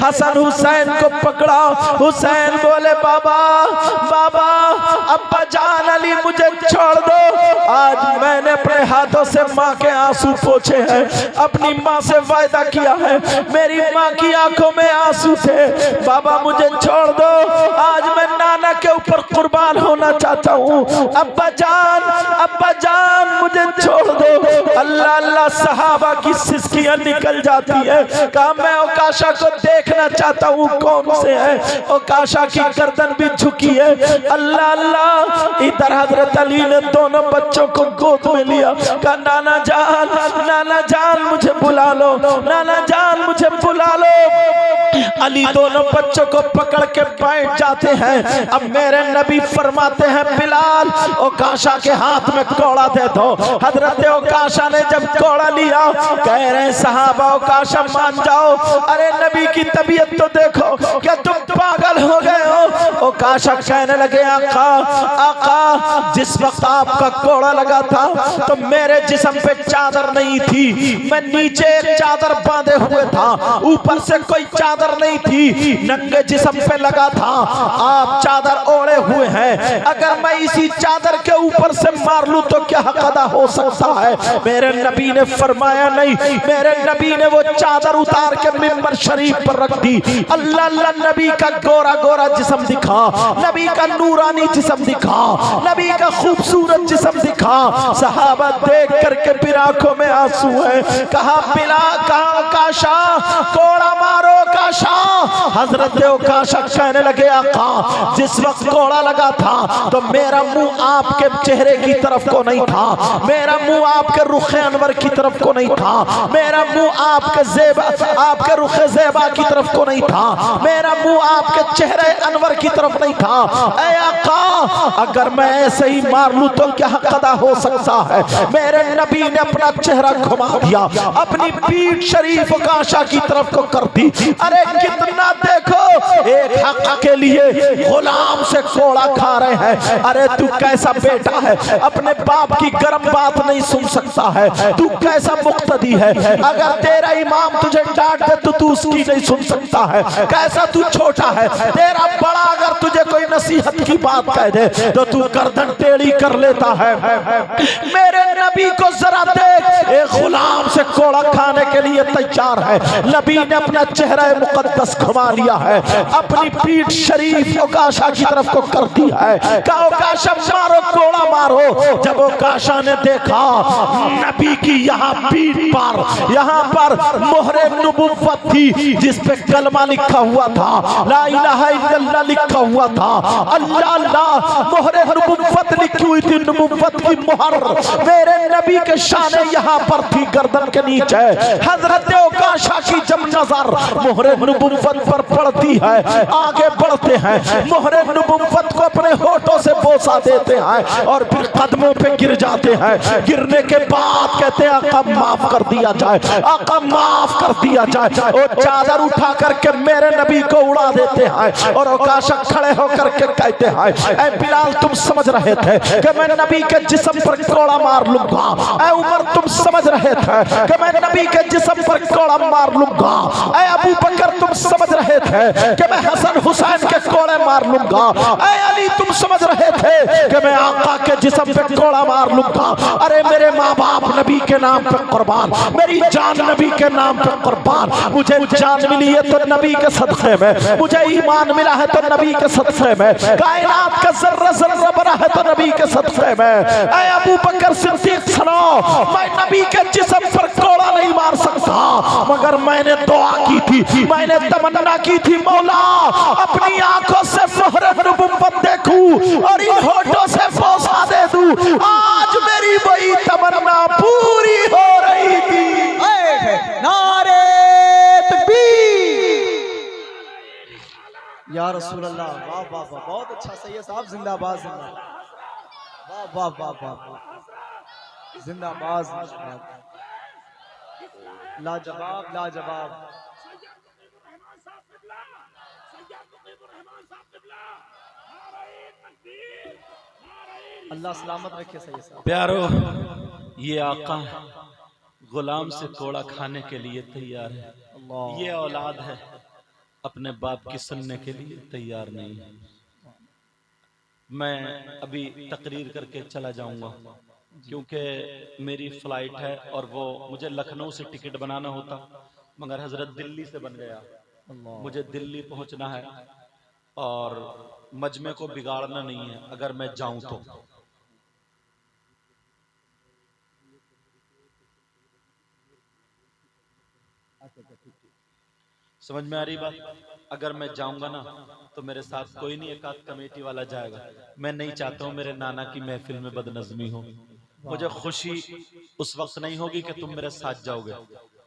हसन हुसैन को पकड़ा। हुसैन बोले बाबा बाबा अब्बा जान अली मुझे छोड़ दो, आज मैंने अपने हाथों से माँ के आंसू पोछे हैं, अपनी माँ से वायदा किया है, मेरी माँ की आंखों में आंसू थे, बाबा मुझे छोड़ दो, आज मैं नाना के ऊपर कुर्बान होना चाहता हूँ, अब्बा जान मुझे छोड़ दो। अल्लाह अल्लाह सहाबा की सिसकियां निकल जाती है। कहा मैं ओकाशा को देखना चाहता हूँ कौन से है। ओकाशा की गर्दन भी झुकी है। अल्लाह अल्लाह। इधर हजरत अली ने दोनों बच्चों को गोद में लिया। कहा नाना जान मुझे बुला लो, नाना जान मुझे बुला लो। अली दोनों बच्चों को पकड़ के बैठ जाते हैं। अब मेरे नबी फरमाते हैं बिलाल ओकाशा के हाथ में कौड़ा दे दो। हजरत ओकाशा ने जब कौड़ा लिया, कह रहे सहाबा ओकाशा मान जाओ। अरे नबी की तबीयत तो देखो, क्या तुम पागल हो गए हो। ओकाशा कहने लगे आका जिस वक्त आपका कौड़ा लगा था तो मेरे जिस्म पे चादर नहीं थी, मैं नीचे एक चादर बांधे हुए था, ऊपर से कोई चादर नहीं थी, नंगे जिस्म पे लगा था, आप चादर ओढ़े हुए हैं, अगर मैं इसी चादर के ऊपर से मार लूं तो क्या हक अदा हो सकता है। मेरे नबी ने फरमाया नहीं, मेरे नबी ने वो चादर उतार के मिंबर शरीफ पर रख दी। अल्लाह अल्लाह। नबी का गोरा गोरा जिस्म दिखा, नबी का नूरानी जिस्म दिखा, नबी का खूबसूरत जिस्म दिखा। सहाबा देख करके फिर आंखों में आंसू है। कहा बिला कहा ओकाशा कोड़ा मारो ओकाशा। हजरत ओकाशा कहने लगे आका जिस वक्त कोड़ा लगा था तो मेरा मुंह आपके चेहरे की तरफ को नहीं था, मेरा मुंह आपके रुखे अनवर की तरफ को नहीं था, मेरा मुंह आपके रुखे ज़ेबा की तरफ को नहीं था, मेरा मुंह आपके चेहरे अनवर की तरफ नहीं था। ऐ आका अगर मैं ऐसे ही मार लूं तो क्या हक अदा हो सकता है। मेरे नबी ने अपना चेहरा घुमा दिया, अपनी पीठ शरीफ ओकाशा की तरफ को कर दी। अरे कितना देखो एक हक के लिए गुलाम से कोड़ा खा रहे हैं। अरे तू कैसा बेटा है, अपने बाप की गर्म बात नहीं सुन सकता है, तू कैसा मुक्तदी है, अगर तेरा इमाम तुझे डांट दे तो तू उसकी नहीं सुन सकता है, कैसा तू छोटा है, तेरा बड़ा अगर तुझे कोई नसीहत की बात कह दे तो तू गर्दन टेढ़ी कर लेता है। मेरे नबी को जरा देख, एक गुलाम से कोड़ा खाने के लिए तैयार है। नबी ने अपना चेहरा मुकद्दस घुमा लिया है, अपनी पीठ शरीफ ओकाशा की तरफ को कर दी है। कहा ओकाशा मारो कोड़ा मारो। जब ओकाशा ने देखा नबी की यहाँ पीठ पर यहाँ पर मोहरे नबुव्वत थी, जिस पे कलमा लिखा हुआ था, ला इलाहा इल्लल्लाह लिखा हुआ था, अल्लाह अल्लाह मोहरे नबुव्वत लिखी हुई थी, नबुव्वत की मोहर मेरे नबी के शाने यहाँ पर थी गर्दन के नीचे। हजरत ओकाशा की जब नजर मोहरे नबुव्वत पर पड़ती है, आगे बढ़ते हैं, मोहरे नबुव्वत को अपने होठों से बोसा देते हैं और फिर कदमों पे गिर जाते हैं। गिरने के बाद कहते हैं आका माफ कर दिया जाए, आका माफ कर दिया जाए। और चादर उठा करके मेरे नबी को उड़ा देते हैं और ओकाशा खड़े होकर के कहते हैं ऐ बिलाल तुम समझ रहे थे कि मैं नबी के जिस्म पर कोड़ा मार लूंगा। ऐ उमर तुम समझ रहे थे कि मैं नबी के जिस्म पर कोड़ा मार लूंगा। ऐ अबू बकर तुम समझ रहे थे कि मैं हसन हुसैन के कोड़े मार लूंगा। ऐ अली तुम समझ रहे थे कि मैं आका के जिस्म पे कोड़ा मार लूंगा। अरे मेरे माँ बाप नबी के नाम पे कुर्बान, मेरी जान नबी के नाम पे कुर्बान। मुझे जान मिली है तो नबी के सदक़े में, मुझे ईमान मिला है तो नबी के सदक़े में, कायनात का जर्रा जर्रा बना है तो नबी के सदक़े में। ऐ अबू बकर सिद्दीक़ सुनो, मैं नबी के जिस्म पर कोड़ा नहीं मार सकता, मगर मैंने दुआ की थी, मैंने तमन्ना की थी मौला अपनी आंखों से मोहरे नबुव्वत देखूं और इन होठों से बोसा दे दूं। आज मेरी वही तमन्ना पूरी हो रही थी। नारे तकबीर या रसूल अल्लाह। वाह वाह वाह, बहुत अच्छा सही है साहब, जिंदाबाद जिंदाबाद, वाह वाह वाह वाह, जिंदाबाद जिंदाबाद, लाजवाब लाजवाब। अल्लाह सलामत रखे सही साहब। प्यारो ये आका गुलाम से कोड़ा खाने के लिए तैयार है, ये औलाद है, अपने बाप की सुनने के लिए तैयार नहीं है। मैं अभी तकरीर करके चला जाऊंगा क्योंकि मेरी फ्लाइट है और वो मुझे लखनऊ से टिकट बनाना होता, मगर हजरत दिल्ली से बन गया। मुझे दिल्ली पहुंचना है और मजमे को बिगाड़ना नहीं है अगर मैं जाऊं तो। समझ में आ रही बात? अगर मैं जाऊंगा ना तो मेरे साथ कोई नहीं, एक आध कमेटी वाला जाएगा। मैं नहीं चाहता हूं मेरे नाना की महफिल में बदनज़मी हो। मुझे खुशी उस वक्त नहीं होगी कि तुम मेरे साथ जाओगे,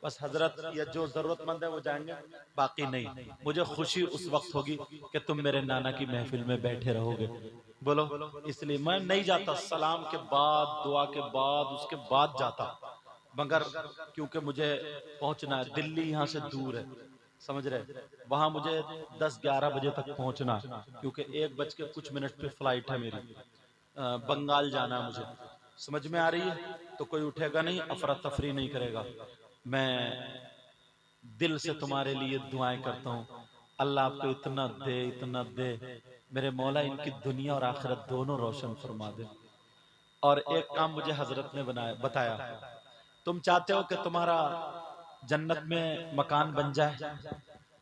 बस हजरत या जो जरूरतमंद है वो जाएंगे, बाकी नहीं। मुझे खुशी उस वक्त होगी कि तुम मेरे नाना की महफिल में बैठे रहोगे। बोलो, इसलिए मैं नहीं जाता। सलाम के बाद, दुआ के बाद, उसके बाद जाता, मगर क्योंकि मुझे पहुंचना है। दिल्ली यहाँ से दूर है, समझ रहे, वहां मुझे 10-11 बजे तक पहुंचना, क्योंकि 1:कुछ पे फ्लाइट है मेरी। बंगाल जाना है मुझे। समझ में आ रही है? तो कोई उठेगा नहीं, अफरा तफरी नहीं करेगा। मैं दिल से तुम्हारे लिए दुआएं करता हूँ, अल्लाह आपको इतना दे, इतना दे मेरे मौला, इनकी दुनिया और आखिरत दोनों रोशन फरमा दे। और एक काम मुझे हजरत ने बताया, तुम चाहते हो कि तुम्हारा जन्नत में मकान बन जाए?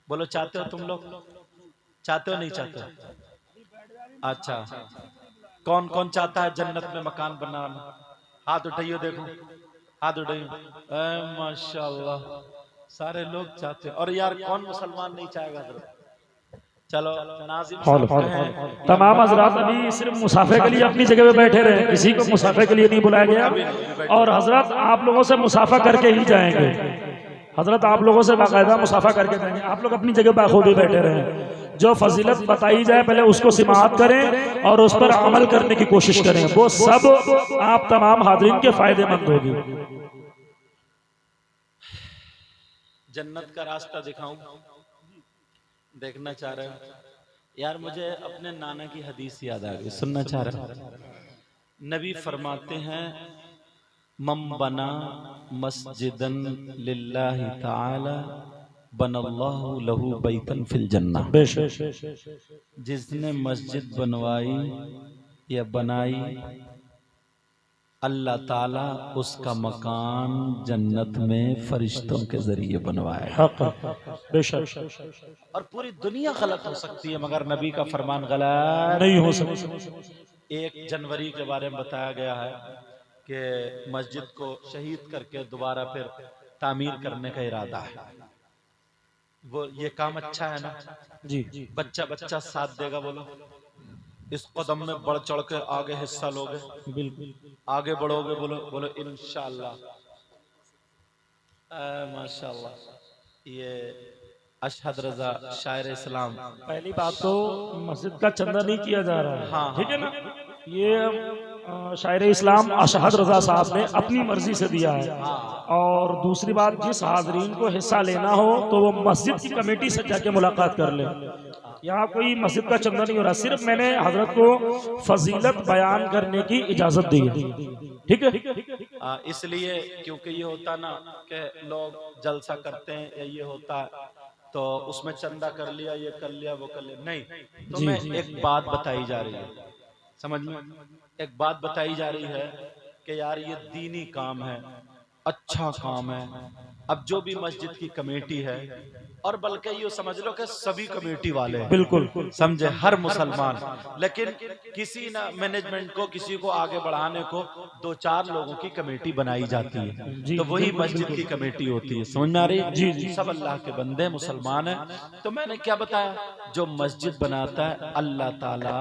बोलो, चाहते हो? तुम लोग चाहते हो नहीं चाहते हो? अच्छा, कौन कौन चाहता है जन्नत में मकान बनाना? हाथ उठाइए, देखो हाथ उठाइए। माशाल्लाह, सारे लोग चाहते हैं। और यार कौन मुसलमान नहीं चाहेगा? चलो, नाज़िम साहब, तमाम हजरात अभी सिर्फ मुसाफे के लिए अपनी जगह पे बैठे रहे, किसी को मुसाफे के लिए नहीं बुलाया गया। और हजरत आप लोगों से मुसाफा करके ही जाएंगे। हजरत आप लोगों से बाकायदा मुसाफा करके जाएंगे। आप लोग अपनी जगह बाखूबी बैठे रहें। जो फजीलत बताई जाए पहले उसको समाअत करें और उस पर अमल करने की कोशिश करें। वो सब आप तमाम हाज़रीन के फायदेमंद होगी। जन्नत का रास्ता दिखाऊं? देखना चाह रहे हो? यार मुझे अपने नाना की हदीस याद आ गई, सुनना चाह रहे हो? नबी फरमाते हैं, मम बना मस्जिदन लिल्लाहि ताला बनल्लाहु लहू बैतन फिल जन्नह। जिसने मस्जिद बनवाई या बनाई, अल्लाह ताला उसका मकान जन्नत में फरिश्तों के जरिए बनवाए। और पूरी दुनिया गलत हो सकती है मगर नबी का फरमान गलत नहीं हो सकता। 1 जनवरी के बारे में बताया गया है कि मस्जिद को शहीद करके दोबारा फिर तामीर करने का इरादा है। वो ये काम अच्छा है ना जी। बच्चा बच्चा साथ देगा। बोलो, इस कदम में बढ़ चढ़ के आगे हिस्सा लोगे, बिल्कुल आगे बढ़ोगे। बोलो बोलो इंशाअल्लाह, माशाअल्लाह। ये अशहद रजा शायर इस्लाम। पहली बात तो मस्जिद का चंदा नहीं किया जा रहा है, हाँ, ठीक है ना। ये शायर इस्लाम अशहद रजा साहब ने अपनी मर्जी से दिया है। और दूसरी बात, जिस हाजरीन को हिस्सा लेना हो तो वो मस्जिद की कमेटी से जाके मुलाकात कर ले। यहाँ कोई मस्जिद का चंदा नहीं हो रहा, सिर्फ मैंने हजरत को फजीलत बयान करने की इजाजत दी है, ठीक है। इसलिए क्योंकि ये होता ना कि लोग जलसा करते हैं या ये होता है तो उसमें चंदा कर लिया, ये कर लिया, वो कर लिया, नहीं। तो मैं एक बात बताई जा रही है, समझ में, एक बात बताई जा रही है कि यार ये दीनी काम है, अच्छा काम है। अब जो भी मस्जिद की कमेटी है, और बल्कि ये समझ लो कि सभी कमेटी वाले हैं, बिल्कुल समझे, हर मुसलमान, लेकिन किसी ना मैनेजमेंट को, किसी को आगे बढ़ाने को 2-4 लोगों की कमेटी बनाई जाती है, तो वही मस्जिद की कमेटी होती है। समझ में आ रही? जी। सब अल्लाह के बंदे मुसलमान हैं। तो मैंने क्या बताया, जो मस्जिद बनाता है अल्लाह ताला